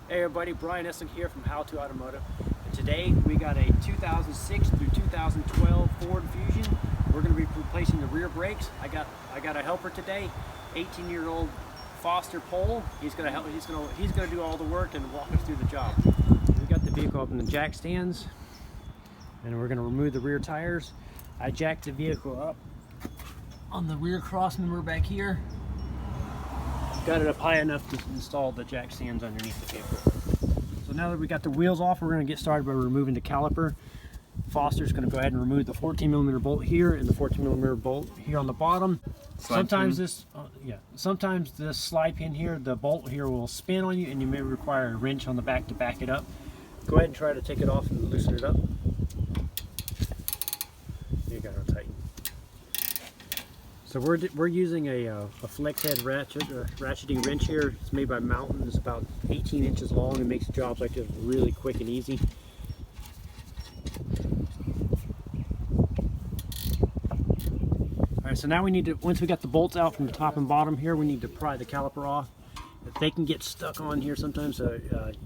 Hey everybody, Brian Eslick here from Automotive. And today we got a 2006 through 2012 Ford Fusion. We're going to be replacing the rear brakes. I got a helper today, 18-year-old Foster Pole. He's going to do all the work and walk us through the job. We got the vehicle up in the jack stands, and we're going to remove the rear tires. I jacked the vehicle up on the rear cross member back here. Got it up high enough to install the jack stands underneath the vehicle. So now that we got the wheels off, we're going to get started by removing the caliper. Foster's going to go ahead and remove the 14mm bolt here and the 14mm bolt here on the bottom. Sometimes this slide pin here, the bolt here will spin on you, and you may require a wrench on the back to back it up. Go ahead and try to take it off and loosen it up. You got it tight. So we're using a flex head ratcheting wrench here. It's made by Mountain. It's about 18 inches long and makes jobs like this really quick and easy. Alright, so now we need to, once we got the bolts out from the top and bottom here, we need to pry the caliper off. If they can get stuck on here sometimes,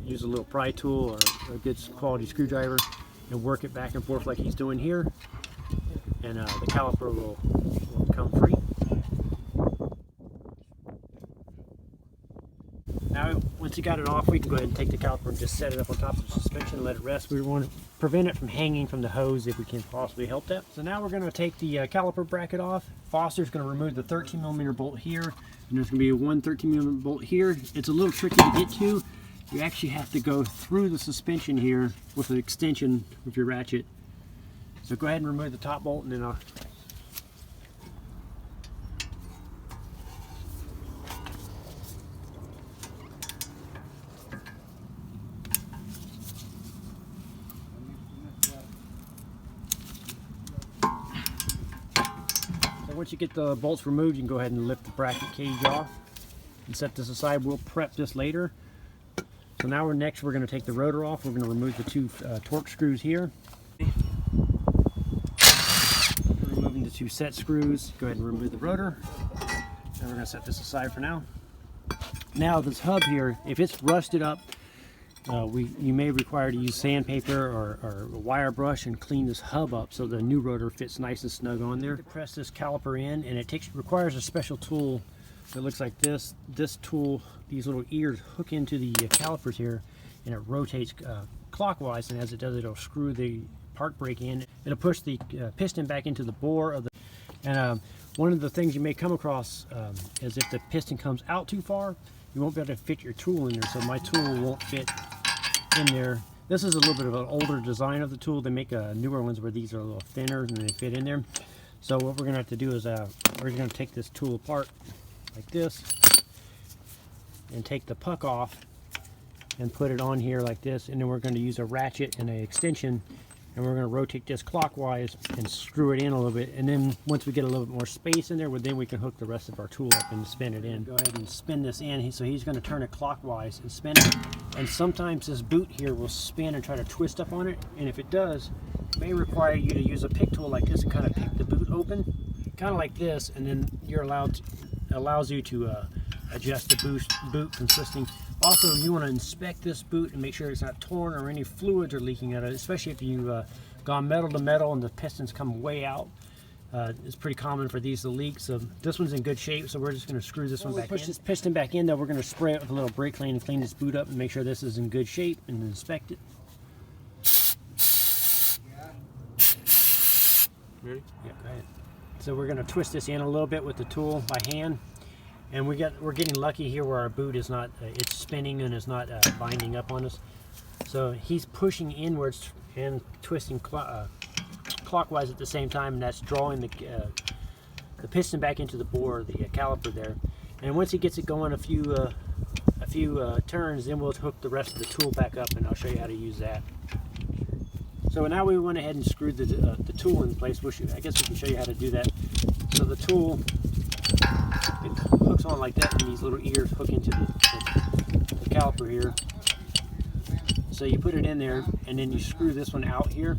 use a little pry tool or a good quality screwdriver and work it back and forth like he's doing here. And the caliper will come free. Now, once you got it off, we can go ahead and take the caliper and just set it up on top of the suspension and let it rest. We want to prevent it from hanging from the hose if we can possibly help that. So now we're going to take the caliper bracket off. Foster's going to remove the 13mm bolt here, and there's going to be a 13mm bolt here. It's a little tricky to get to. You actually have to go through the suspension here with an extension with your ratchet. So go ahead and remove the top bolt, and then I'll... So once you get the bolts removed, you can go ahead and lift the bracket cage off and set this aside. We'll prep this later. So now we're going to take the rotor off. We're going to remove the two torque screws here. Removing the two set screws. Go ahead and remove the rotor. And we're going to set this aside for now. Now this hub here, if it's rusted up, you may require to use sandpaper or a wire brush and clean this hub up so the new rotor fits nice and snug on there. Press this caliper in, and it requires a special tool that looks like this. This tool, these little ears hook into the calipers here, and it rotates clockwise, and as it does, it'll screw the park brake in. It'll push the piston back into the bore of the... And one of the things you may come across is if the piston comes out too far, you won't be able to fit your tool in there, so my tool won't fit in there. This is a little bit of an older design of the tool. They make newer ones where these are a little thinner and they fit in there. So what we're going to have to do is we're going to take this tool apart like this and take the puck off and put it on here like this, and then we're going to use a ratchet and an extension, and we're going to rotate this clockwise and screw it in a little bit, and then once we get a little bit more space in there, then we can hook the rest of our tool up and spin it in. Go ahead and spin this in. So he's going to turn it clockwise and spin it, and sometimes this boot here will spin and try to twist up on it, and if it does, it may require you to use a pick tool like this and kind of pick the boot open, kind of like this, and then you're allows you to adjust the boot consisting. Also, you want to inspect this boot and make sure it's not torn or any fluids are leaking out of it, especially if you've gone metal to metal and the pistons come way out. It's pretty common for these to leak. So this one's in good shape, so we're just going to screw this one back in. Push this piston back in, though, we're going to spray it with a little brake clean and clean this boot up and make sure this is in good shape and inspect it. Ready? Yeah, go ahead. So we're going to twist this in a little bit with the tool by hand. And we're getting lucky here where our boot is not, it's spinning and it's not binding up on us. So he's pushing inwards and twisting clockwise at the same time, and that's drawing the piston back into the bore, the caliper there. And once he gets it going a few turns, then we'll hook the rest of the tool back up, and I'll show you how to use that. So now we went ahead and screwed the tool in place. I guess we can show you how to do that. So the tool, it hooks on like that, and these little ears hook into the caliper here. So you put it in there, and then you screw this one out here,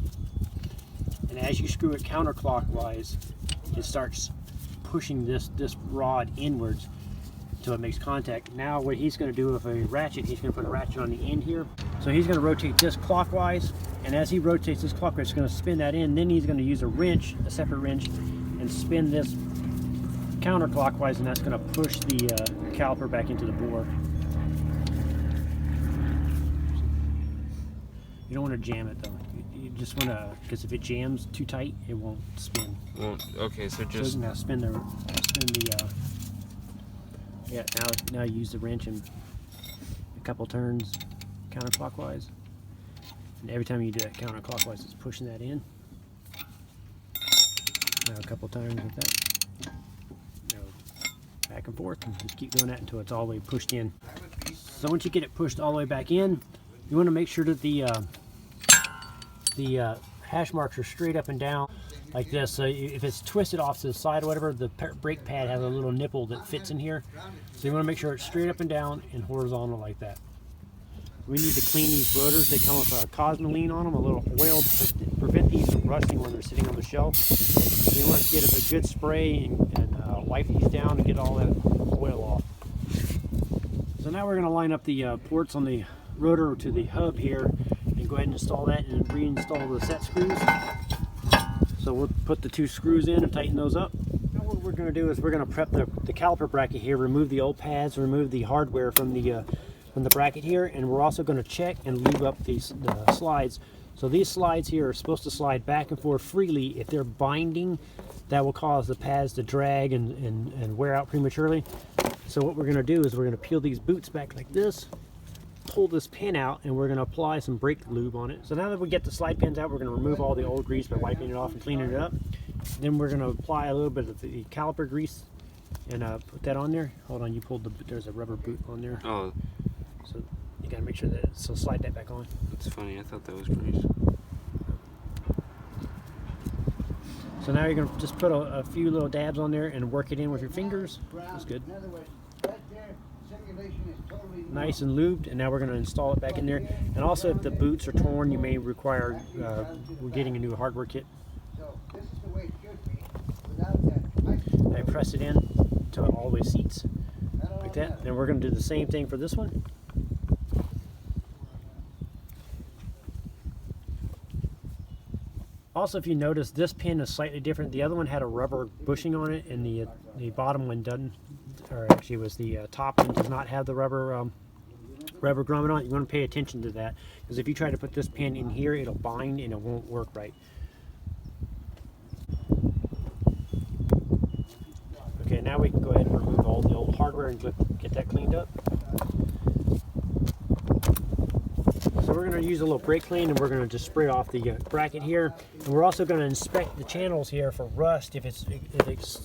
and as you screw it counterclockwise, it starts pushing this rod inwards, until it makes contact. Now what he's going to do with a ratchet, he's going to put a ratchet on the end here. So he's going to rotate this clockwise, and as he rotates this clockwise, it's going to spin that in. Then he's going to use a wrench, a separate wrench, and spin this counterclockwise, and that's going to push the caliper back into the bore. You don't want to jam it though. You just want to, because if it jams too tight, it won't spin. Well, okay, so just now spin the yeah. Now use the wrench and a couple turns counterclockwise, and every time you do that counterclockwise, it's pushing that in. Now a couple times like that. Back and forth, and just keep doing that until it's all the way pushed in. So once you get it pushed all the way back in, you want to make sure that the hash marks are straight up and down like this. So if it's twisted off to the side or whatever, the brake pad has a little nipple that fits in here. So you want to make sure it's straight up and down and horizontal like that. We need to clean these rotors. They come with a Cosmoline on them, a little oil to prevent these from rusting when they're sitting on the shelf. So you want to get a good spray and wipe these down and get all that oil off. So now we're going to line up the ports on the rotor to the hub here and go ahead and install that and reinstall the set screws. So we'll put the 2 screws in and tighten those up. Now what we're going to do is we're going to prep the caliper bracket here, remove the old pads, remove the hardware from the bracket here, and we're also going to check and lube up the slides. So these slides here are supposed to slide back and forth freely. If they're binding, that will cause the pads to drag and wear out prematurely. So what we're going to do is we're going to peel these boots back like this, pull this pin out, and we're going to apply some brake lube on it. So now that we get the slide pins out, we're going to remove all the old grease by wiping it off and cleaning it up. Then we're going to apply a little bit of the caliper grease and put that on there. Hold on, you pulled there's a rubber boot on there. Oh. So you got to make sure that, so slide that back on. That's funny, I thought that was grease. So now you're going to just put a few little dabs on there and work it in with your fingers. That's good. Nice and lubed, and now we're going to install it back in there. And also, if the boots are torn, you may require we're getting a new hardware kit. I press it in until it always seats like that. And we're going to do the same thing for this one. Also, if you notice, this pin is slightly different. The other one had a rubber bushing on it, and the bottom one doesn't, or actually was the top one does not have the rubber grommet on it. You want to pay attention to that, because if you try to put this pin in here, it'll bind and it won't work right. Okay, now we can go ahead and remove all the old hardware and get that cleaned up. So we're going to use a little brake clean, and we're going to just spray off the bracket here. And we're also going to inspect the channels here for rust. If it's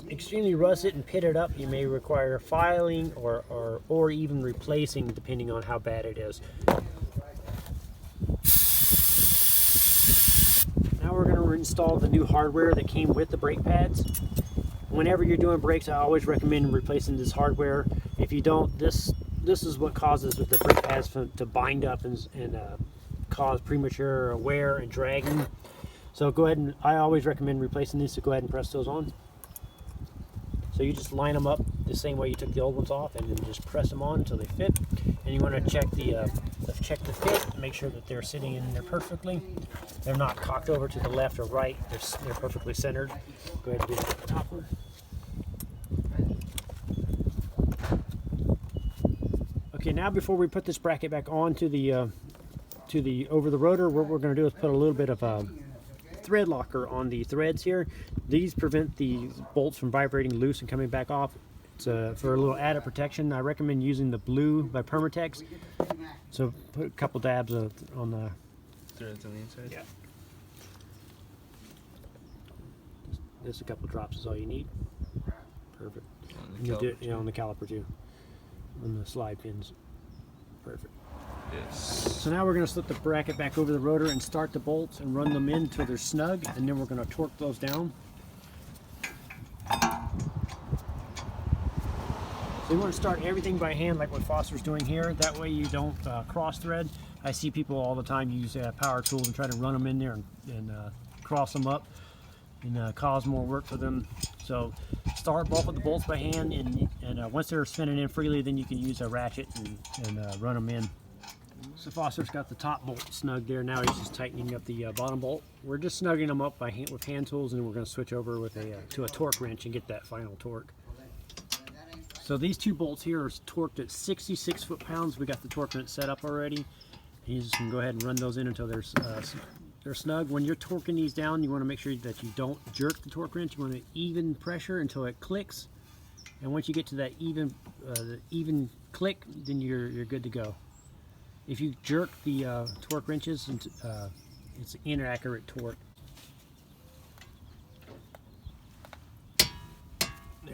extremely rusted and pitted up, you may require filing or even replacing, depending on how bad it is. Now we're going to install the new hardware that came with the brake pads. Whenever you're doing brakes, I always recommend replacing this hardware. If you don't, this is what causes the brake pads to bind up and cause premature wear and dragging. So go ahead, and I always recommend replacing these, so go ahead and press those on. So you just line them up the same way you took the old ones off, and then just press them on until they fit. And you want to check the fit, make sure that they're sitting in there perfectly. They're not cocked over to the left or right. They're perfectly centered. Go ahead and do the top one. Okay, now before we put this bracket back on to the over the rotor, what we're going to do is put a little bit of thread locker on the threads here. These prevent the bolts from vibrating loose and coming back off. It's for a little added protection. I recommend using the blue by Permatex. So put a couple dabs on the threads on the inside. Yeah. Just a couple drops is all you need. Perfect. On the You do it on the caliper too. On the slide pins. Perfect. Yes. So now we're going to slip the bracket back over the rotor and start the bolts and run them in until they're snug, and then we're going to torque those down. So you want to start everything by hand like what Foster's doing here. That way you don't cross thread. I see people all the time use power tools and try to run them in there and cross them up. and cause more work for them. So start both of the bolts by hand, and once they're spinning in freely, then you can use a ratchet and run them in. So Foster's got the top bolt snug there. Now he's just tightening up the bottom bolt. We're just snugging them up by hand, with hand tools, and we're going to switch over with to a torque wrench and get that final torque. So these two bolts here are torqued at 66 foot-pounds. We got the torque wrench set up already. You just can go ahead and run those in until they're snug. When you're torquing these down, you want to make sure that you don't jerk the torque wrench. You want to even pressure until it clicks, and once you get to that even click, then you're good to go. If you jerk the torque wrenches, it's an inaccurate torque. There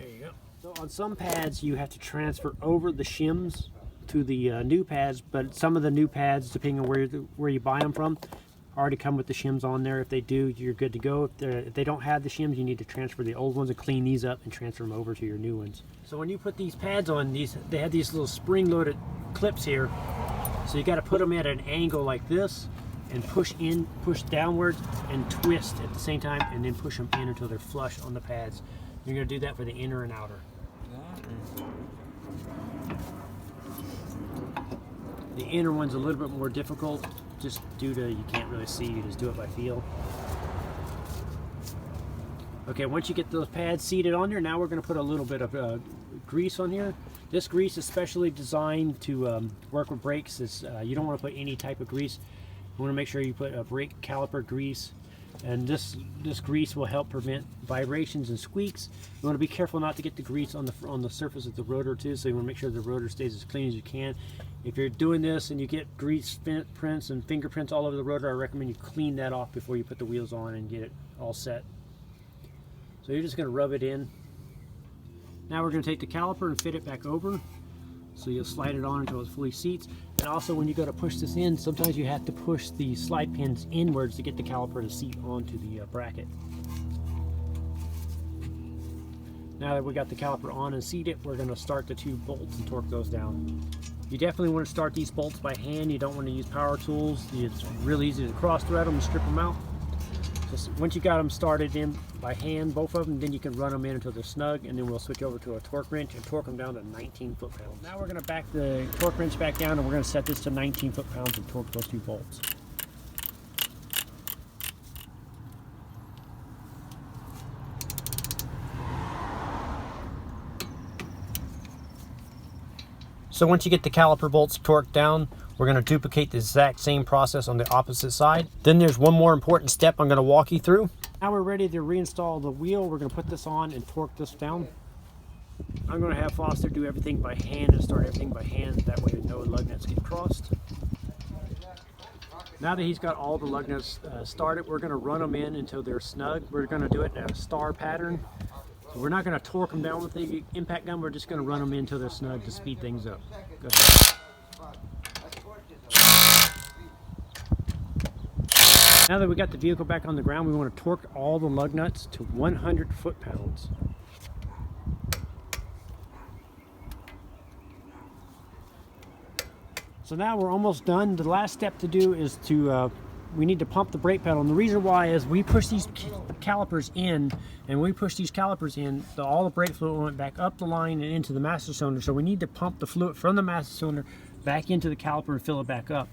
you go. So on some pads, you have to transfer over the shims to the new pads, but some of the new pads, depending on where you buy them from, already come with the shims on there. If they do, you're good to go. If they don't have the shims, you need to transfer the old ones and clean these up and transfer them over to your new ones. So when you put these pads on, they have these little spring-loaded clips here. So you got to put them at an angle like this and push downwards and twist at the same time, and then push them in until they're flush on the pads. You're going to do that for the inner and outer. The inner one's a little bit more difficult, just due to you can't really see, you just do it by feel. Okay, once you get those pads seated on there, now we're going to put a little bit of grease on here. This grease is specially designed to work with brakes. You don't want to put any type of grease. You want to make sure you put a brake caliper grease, and this grease will help prevent vibrations and squeaks. You want to be careful not to get the grease on the surface of the rotor too, so you want to make sure the rotor stays as clean as you can. If you're doing this and you get grease prints and fingerprints all over the rotor, I recommend you clean that off before you put the wheels on and get it all set. So you're just going to rub it in. Now we're going to take the caliper and fit it back over. So you'll slide it on until it fully seats. And also when you go to push this in, sometimes you have to push the slide pins inwards to get the caliper to seat onto the bracket. Now that we got the caliper on and seated, we're going to start the two bolts and torque those down. You definitely want to start these bolts by hand. You don't want to use power tools. It's really easy to cross thread them and strip them out. So once you got them started in by hand, both of them, then you can run them in until they're snug, and then we'll switch over to a torque wrench and torque them down to 19 foot-pounds. Now we're going to back the torque wrench back down, and we're going to set this to 19 foot-pounds and torque those two bolts. So once you get the caliper bolts torqued down, we're going to duplicate the exact same process on the opposite side. Then there's one more important step I'm going to walk you through. Now we're ready to reinstall the wheel. We're going to put this on and torque this down. I'm going to have Foster do everything by hand and start everything by hand. That way no lug nuts get crossed. Now that he's got all the lug nuts started, we're going to run them in until they're snug. We're going to do it in a star pattern. So we're not going to torque them down with the impact gun. We're just going to run them in until they're snug to speed things up. Go ahead. Now that we got the vehicle back on the ground, we want to torque all the lug nuts to 100 foot-pounds. So now we're almost done. The last step to do is we need to pump the brake pedal. And the reason why is we push these calipers in, and when we push these calipers in, all the brake fluid went back up the line and into the master cylinder. So we need to pump the fluid from the master cylinder back into the caliper and fill it back up.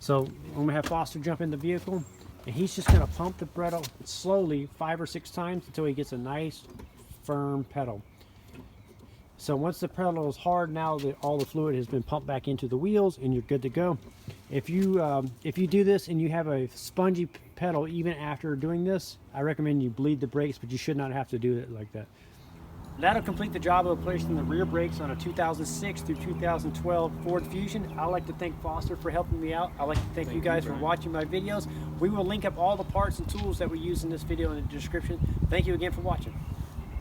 So I'm going to have Foster jump in the vehicle, and he's just going to pump the pedal slowly 5 or 6 times until he gets a nice firm pedal. So once the pedal is hard, now that all the fluid has been pumped back into the wheels, and you're good to go. If you do this and you have a spongy pedal even after doing this, I recommend you bleed the brakes, but you should not have to do it like that. That'll complete the job of replacing the rear brakes on a 2006 through 2012 Ford Fusion. I'd like to thank Foster for helping me out. I'd like to thank you guys for watching my videos. We will link up all the parts and tools that we use in this video in the description. Thank you again for watching.